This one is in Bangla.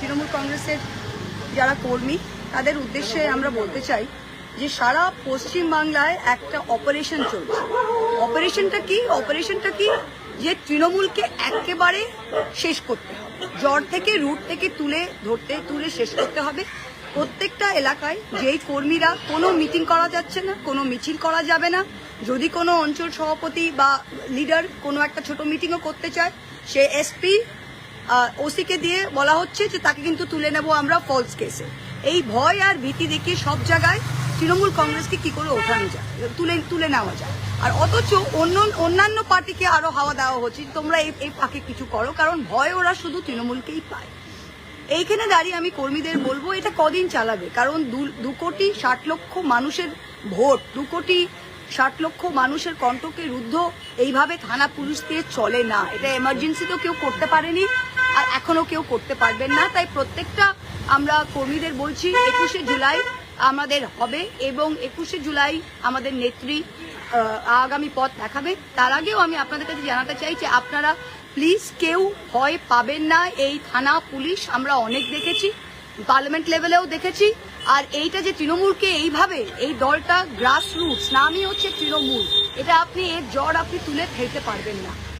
তৃণমূল কংগ্রেসের যারা কর্মী তাদের উদ্দেশ্যে আমরা বলতে চাই যে সারা পশ্চিমবাংলায় একটা অপারেশন চলছে। অপারেশনটা কি যে তৃণমূলকে একেবারে শেষ করতে হবে, জড় থেকে রুট থেকে তুলে শেষ করতে হবে। প্রত্যেকটা এলাকায় যেই কর্মীরা কোনো মিটিং করা যাচ্ছে না, কোনো মিছিল করা যাবে না, যদি কোনো অঞ্চল সভাপতি বা লিডার কোনো একটা ছোট মিটিংও করতে চায়, সে এসপি ওসিকে দিয়ে বলা হচ্ছে যে তাকে কিন্তু তুলে নেব আমরা ফলস কেসে। এই ভয় আর ভীতি দেখিয়ে সব জায়গায় তৃণমূল কংগ্রেসকে কি করে ওঠানো যায়, তুলে নেওয়া যায়। আর অথচ অন্যান্য পার্টিকে আরো হাওয়া দেওয়া হচ্ছে তোমরা এই পাকে কিছু করো, কারণ ভয় ওরা শুধু তৃণমূলকেই পায়। এইখানে দাঁড়িয়ে আমি কর্মীদের বলবো এটা কদিন চালাবে, কারণ 2,60,00,000 মানুষের ভোট, 2,60,00,000 মানুষের কণ্ঠকে রুদ্ধ এইভাবে থানা পুলিশ দিয়ে চলে না। এটা এমার্জেন্সি তো কেউ করতে পারেনি, আর এখনো কেউ করতে পারবেন না। তাই প্রত্যেকটা আমরা কর্মীদের বলছি 21শে জুলাই আমাদের হবে, এবং 21শে জুলাই আমাদের নেত্রী আগামী পথ দেখাবে। তার আগেও আমি আপনাদের কাছে জানাতে চাই যে আপনারা প্লিজ কেউ ভয় পাবেন না। এই থানা পুলিশ আমরা অনেক দেখেছি, পার্লামেন্ট লেভেলেও দেখেছি। আর এইটা যে তৃণমূলকে এইভাবে, এই দলটা গ্রাসরুটস, নামই হচ্ছে তৃণমূল, এটা আপনি এর জড় আপনি তুলে ফেলতে পারবেন না।